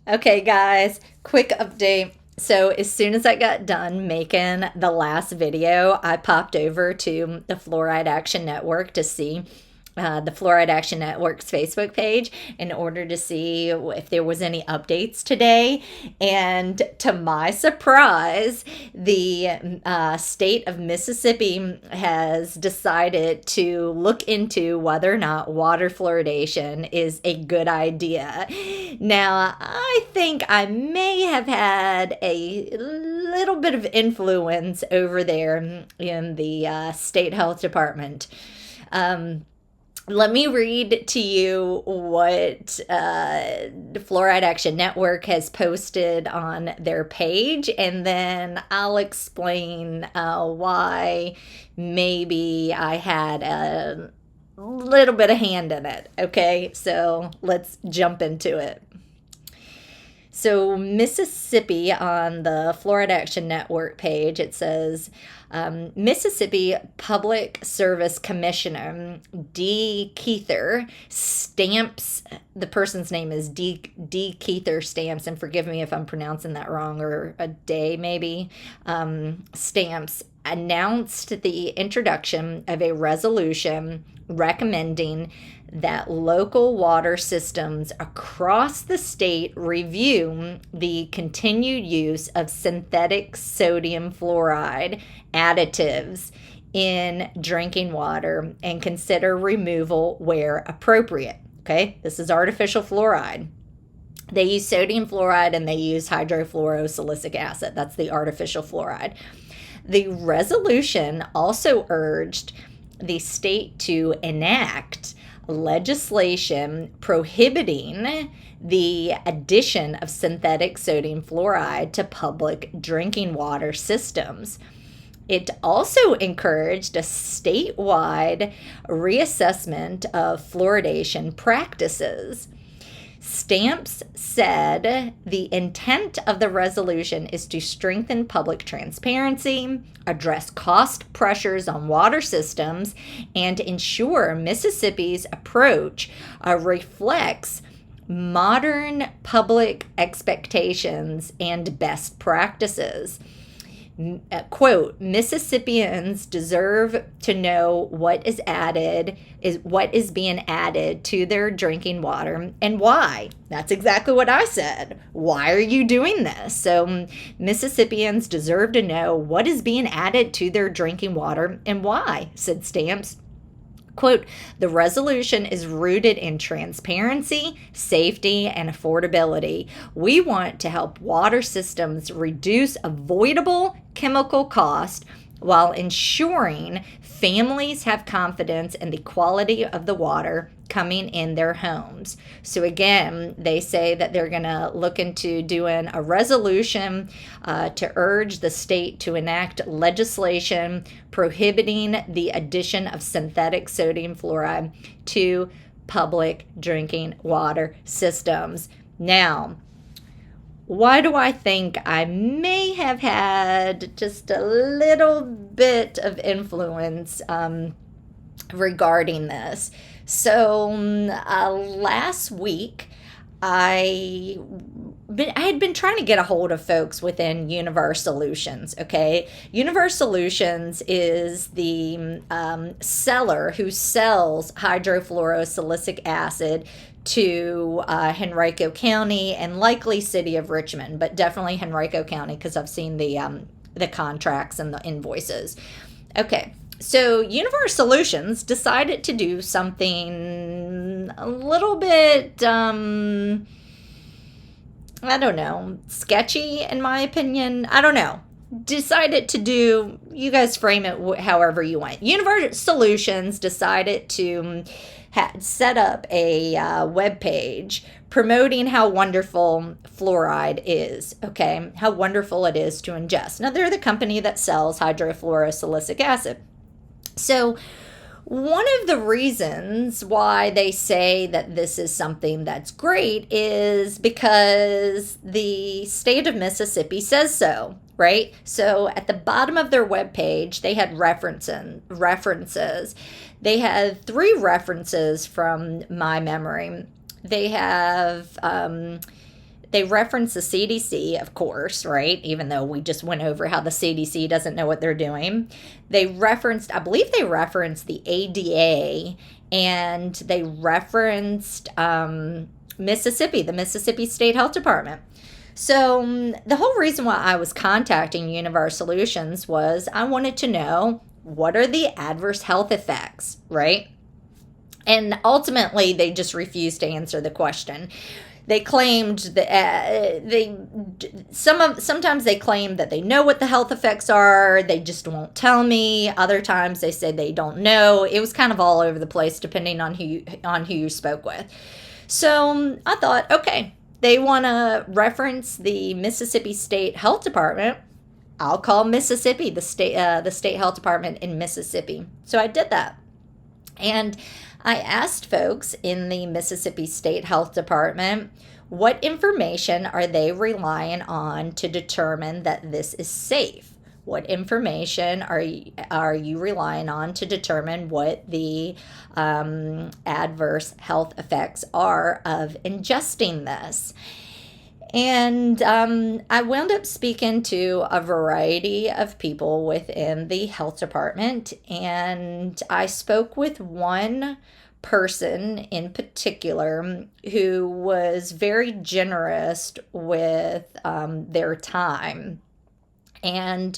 Okay, guys, quick update. So, as soon as I got done making the last video, I popped over to the Fluoride Action Network to see the Fluoride Action Network's Facebook page in order to see if there was any updates today. And to my surprise, the state of Mississippi has decided to look into whether or not water fluoridation is a good idea. Now, I think I may have had a little bit of influence over there in the state health department. Let me read to you what the Fluoride Action Network has posted on their page, and then I'll explain why maybe I had a little bit of hand in it. Okay, so let's jump into it. So, Mississippi, on the Fluoride Action Network page, it says Mississippi Public Service Commissioner D. Keither stamps, the person's name is D. Keither stamps, and forgive me if I'm pronouncing that wrong, or a day maybe, stamps, announced the introduction of a resolution recommending that local water systems across the state review the continued use of synthetic sodium fluoride additives in drinking water and consider removal where appropriate. Okay, this is artificial fluoride. They use sodium fluoride and they use hydrofluorosilicic acid. That's the artificial fluoride. The resolution also urged the state to enact legislation prohibiting the addition of synthetic sodium fluoride to public drinking water systems. It also encouraged a statewide reassessment of fluoridation practices. Stamps said the intent of the resolution is to strengthen public transparency, address cost pressures on water systems, and ensure Mississippi's approach reflects modern public expectations and best practices. Quote, Mississippians deserve to know what is being added to their drinking water and why. That's exactly what I said. Why are you doing this? So Mississippians deserve to know what is being added to their drinking water and why, said Stamps. Quote, the resolution is rooted in transparency, safety, and affordability. We want to help water systems reduce avoidable chemical cost while ensuring families have confidence in the quality of the water coming in their homes. So again, they say that they're going to look into doing a resolution to urge the state to enact legislation prohibiting the addition of synthetic sodium fluoride to public drinking water systems. Now, why do I think I may have had just a little bit of influence regarding this? So last week, I had been trying to get a hold of folks within Universe Solutions, okay? Universe Solutions is the seller who sells hydrofluorosilicic acid to Henrico County and likely City of Richmond, but definitely Henrico County because I've seen the contracts and the invoices. Okay, so Universe Solutions decided to do something a little bit, I don't know, sketchy in my opinion. I don't know. Decided to do, you guys frame it however you want. Universe Solutions decided to set up a web page promoting how wonderful fluoride is, okay? How wonderful it is to ingest. Now, they're the company that sells hydrofluorosilicic acid. So, one of the reasons why they say that this is something that's great is because the state of Mississippi says so, right? So at the bottom of their webpage, they had references. They had 3 references from my memory. They they reference the CDC, of course, right? Even though we just went over how the CDC doesn't know what they're doing. I believe they referenced the ADA, and they referenced Mississippi, the Mississippi State Health Department. So the whole reason why I was contacting Univar Solutions was I wanted to know, what are the adverse health effects, right? And ultimately, they just refused to answer the question. They claimed that sometimes they claim that they know what the health effects are. They just won't tell me. Other times they say they don't know. It was kind of all over the place depending on who you spoke with. So I thought, okay, they want to reference the Mississippi State Health Department. I'll call Mississippi the state health department in Mississippi. So I did that, and I asked folks in the Mississippi State Health Department, what information are they relying on to determine that this is safe? What information are you relying on to determine what the adverse health effects are of ingesting this? And I wound up speaking to a variety of people within the health department, and I spoke with one person in particular who was very generous with their time. And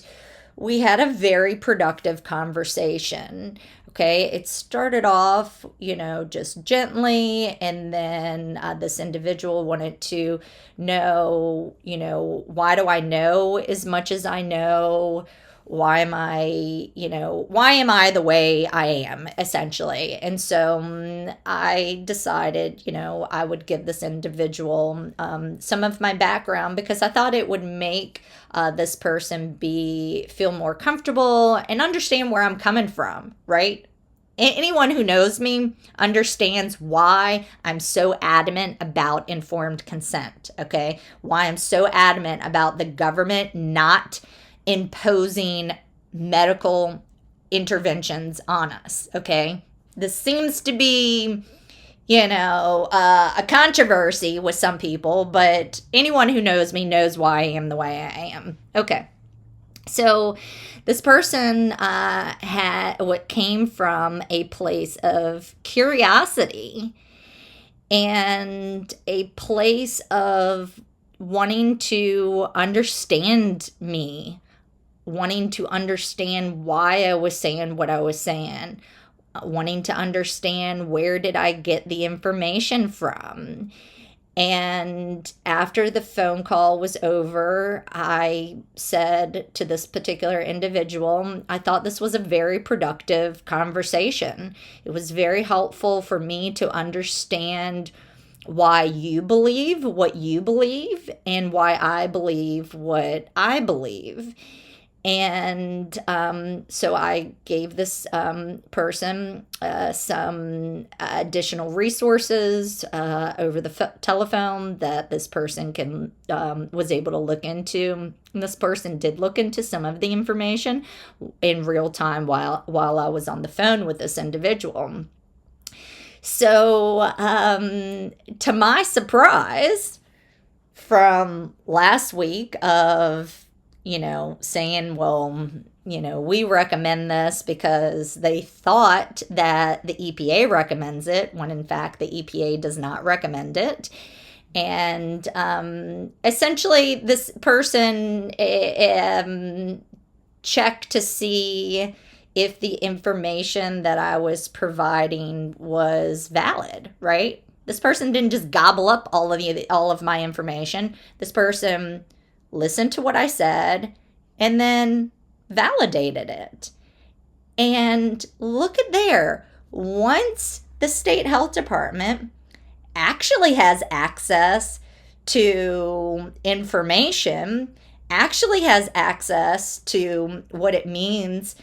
we had a very productive conversation. Okay, it started off, just gently, and then this individual wanted to know, why do I know as much as I know? Why am I the way I am, essentially? And so I decided, I would give this individual some of my background, because I thought it would make this person feel more comfortable and understand where I'm coming from, right? Anyone who knows me understands why I'm so adamant about informed consent, okay? Why I'm so adamant about the government not imposing medical interventions on us, okay? This seems to be, a controversy with some people, but anyone who knows me knows why I am the way I am. Okay. So this person came from a place of curiosity and a place of wanting to understand me, wanting to understand why I was saying what I was saying, wanting to understand where did I get the information from. And after the phone call was over, I said to this particular individual, I thought this was a very productive conversation. It was very helpful for me to understand why you believe what you believe and why I believe what I believe. And so I gave this person some additional resources over the telephone that this person was able to look into. And this person did look into some of the information in real time while I was on the phone with this individual. So to my surprise, from last week of saying, well, we recommend this because they thought that the EPA recommends it, when in fact the EPA does not recommend it. And essentially this person checked to see if the information that I was providing was valid, right? This person didn't just gobble up all of my information. This person listened to what I said and then validated it. And look at there. Once the state health department actually has access to information, actually has access to what it means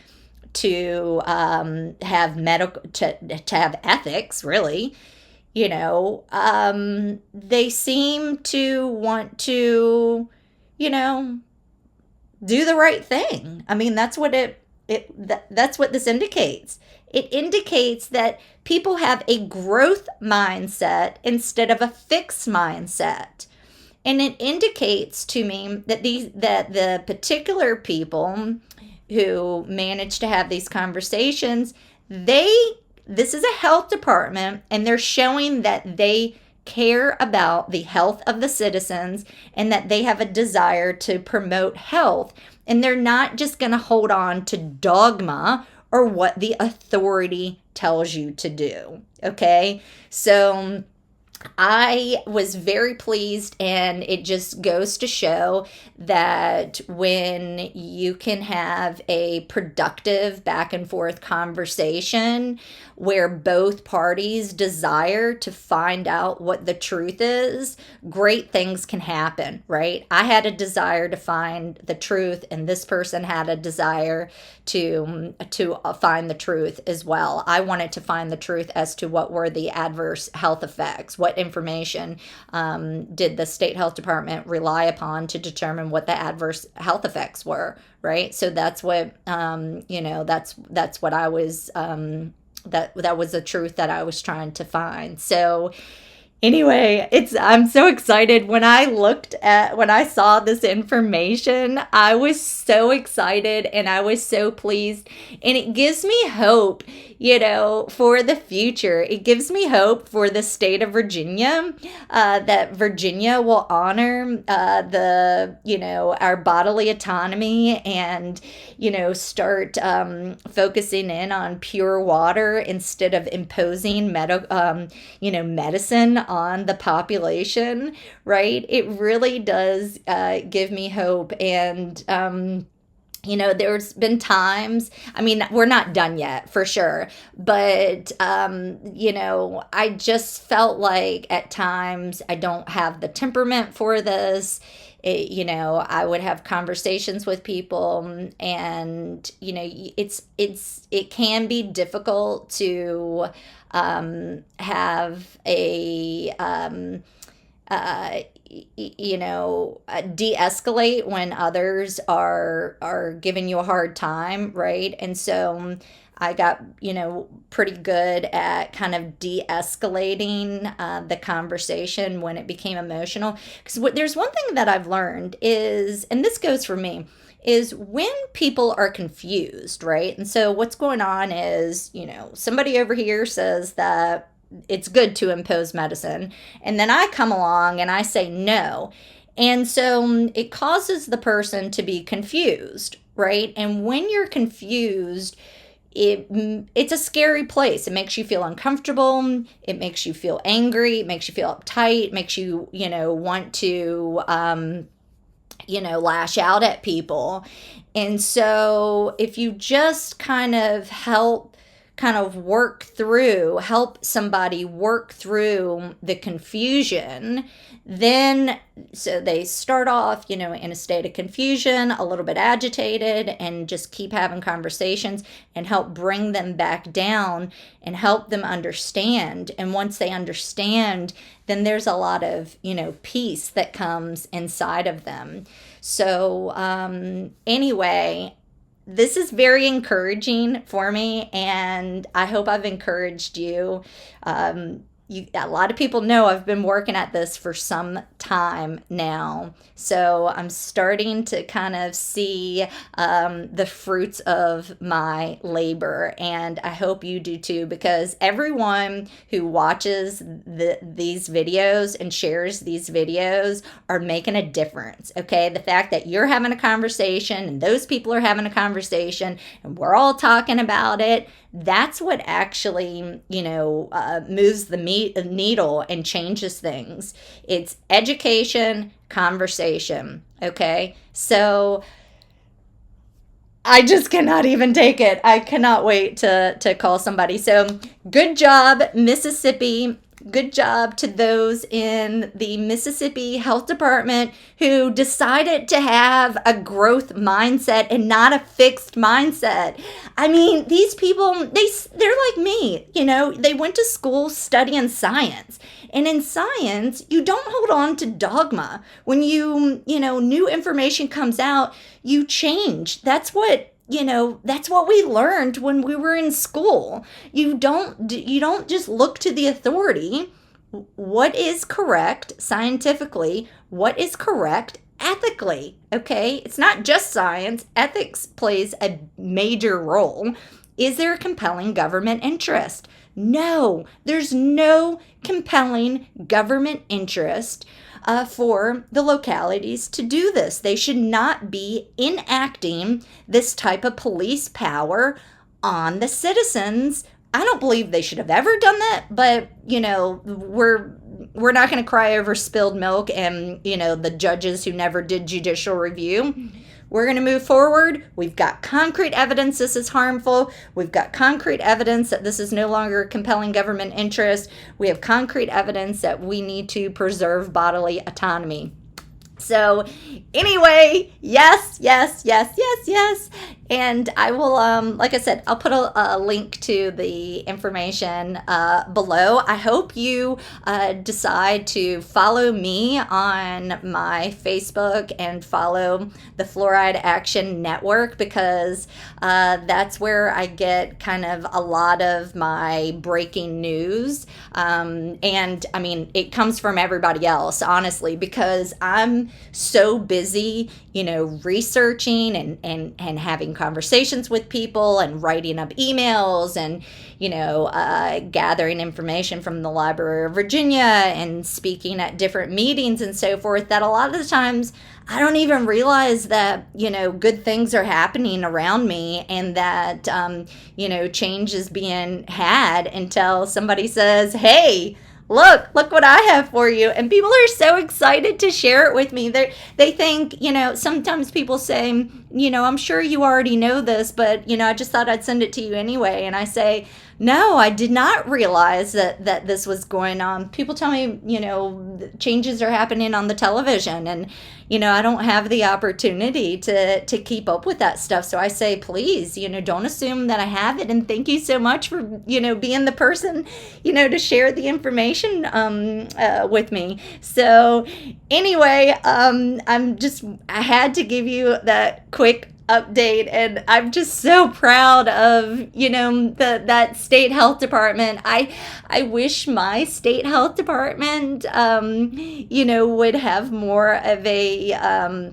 to have have ethics, really, they seem to want to do the right thing. I mean, that's what that's what this indicates. It indicates that people have a growth mindset instead of a fixed mindset. And it indicates to me that the particular people who manage to have these conversations, this is a health department, and they're showing that they care about the health of the citizens and that they have a desire to promote health. And they're not just going to hold on to dogma or what the authority tells you to do. Okay? So I was very pleased, and it just goes to show that when you can have a productive back and forth conversation where both parties desire to find out what the truth is, great things can happen, right? I had a desire to find the truth, and this person had a desire to find the truth as well. I wanted to find the truth as to what were the adverse health effects, what information did the state health department rely upon to determine what the adverse health effects were, right? So that's what that's what I was that was the truth that I was trying to find. So anyway, I'm so excited. When I saw this information, I was so excited and I was so pleased, and it gives me hope, for the future. It gives me hope for the state of Virginia, that Virginia will honor our bodily autonomy, and start focusing in on pure water instead of imposing medicine on the population, right? It really does give me hope. And there's been times, we're not done yet for sure, but I just felt like at times I don't have the temperament for this. I would have conversations with people, and it can be difficult to have a de-escalate when others are giving you a hard time, right? And so I got, pretty good at kind of de-escalating the conversation when it became emotional. Because there's one thing that I've learned is, and this goes for me, is when people are confused, right? And so what's going on is, somebody over here says that it's good to impose medicine, and then I come along and I say no. And so it causes the person to be confused, right? And when you're confused, it's a scary place. It makes you feel uncomfortable. It makes you feel angry. It makes you feel uptight. It makes you, want to, lash out at people. And so if you just help somebody work through the confusion, then so they start off, in a state of confusion, a little bit agitated, and just keep having conversations and help bring them back down and help them understand. And once they understand, then there's a lot of, peace that comes inside of them. So anyway, this is very encouraging for me, and I hope I've encouraged you. A lot of people know I've been working at this for some time now, so I'm starting to kind of see the fruits of my labor, and I hope you do too, because everyone who watches these videos and shares these videos are making a difference, okay? The fact that you're having a conversation and those people are having a conversation and we're all talking about it, that's what actually, moves the needle and changes things. It's education, conversation, okay? So I just cannot even take it. I cannot wait to call somebody. So good job, Mississippi. Good job to those in the Mississippi Health Department who decided to have a growth mindset and not a fixed mindset. These people, they're like me, they went to school studying science. And in science, you don't hold on to dogma. When new information comes out, you change. That's what we learned when we were in school. You don't just look to the authority. what is correct scientifically, what is correct ethically, okay? It's not just science. Ethics plays a major role. Is there a compelling government interest? No, there's no compelling government interest for the localities to do this. They should not be enacting this type of police power on the citizens. I don't believe they should have ever done that, but we're not going to cry over spilled milk and the judges who never did judicial review. We're going to move forward. We've got concrete evidence this is harmful. We've got concrete evidence that this is no longer a compelling government interest. We have concrete evidence that we need to preserve bodily autonomy. So anyway, yes. And I will, like I said, I'll put a link to the information below. I hope you decide to follow me on my Facebook and follow the Fluoride Action Network, because that's where I get kind of a lot of my breaking news. And I mean, it comes from everybody else, honestly, because I'm so busy, researching and having conversations with people and writing up emails and, gathering information from the Library of Virginia and speaking at different meetings and so forth, that a lot of the times I don't even realize that, good things are happening around me and that, change is being had until somebody says, hey, look what I have for you. And people are so excited to share it with me. They think, sometimes people say, I'm sure you already know this, but, I just thought I'd send it to you anyway. And I say, no, I did not realize that this was going on. People tell me, changes are happening on the television, and, I don't have the opportunity to keep up with that stuff. So I say, please, don't assume that I have it. And thank you so much for, being the person, to share the information with me. So anyway, I had to give you that quick update, and I'm just so proud of that state health department. I wish my state health department would have more of a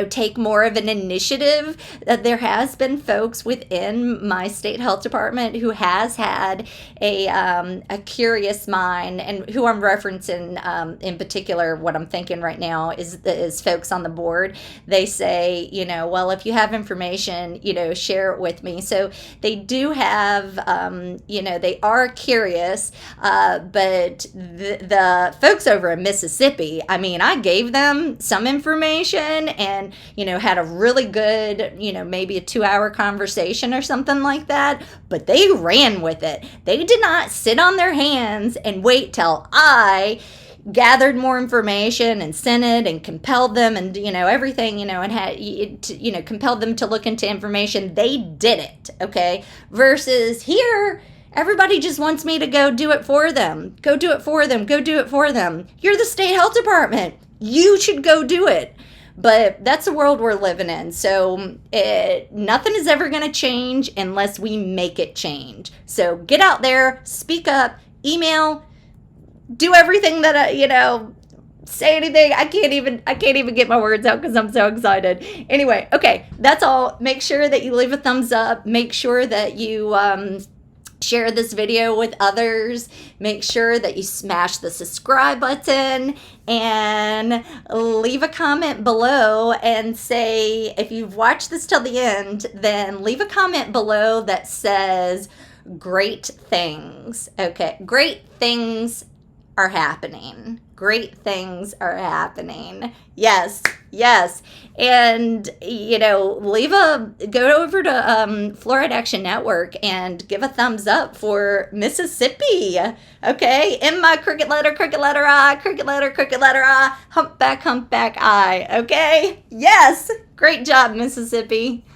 take more of an initiative. There has been folks within my state health department who has had a curious mind, and who I'm referencing in particular. What I'm thinking right now is folks on the board. They say, well, if you have information, share it with me. So they do have, they are curious, but the folks over in Mississippi, I mean, I gave them some information and, had a really good, maybe a 2-hour conversation or something like that, but they ran with it. They did not sit on their hands and wait till I gathered more information and sent it and compelled them and, everything, and had, compelled them to look into information. They did it, okay? Versus here, everybody just wants me to go do it for them. Go do it for them. Go do it for them. You're the state health department. You should go do it. But that's the world we're living in. So nothing is ever going to change unless we make it change. So get out there, speak up, email, do everything that, say anything. I can't even get my words out because I'm so excited. Anyway, okay, that's all. Make sure that you leave a thumbs up. Make sure that you share this video with others. Make sure that you smash the subscribe button and leave a comment below and say, if you've watched this till the end, then leave a comment below that says great things. Okay, great things are happening. Great things are happening. Yes. And, go over to Fluoride Action Network and give a thumbs up for Mississippi. Okay. In my crooked letter I, crooked letter I, humpback I. Okay. Yes. Great job, Mississippi.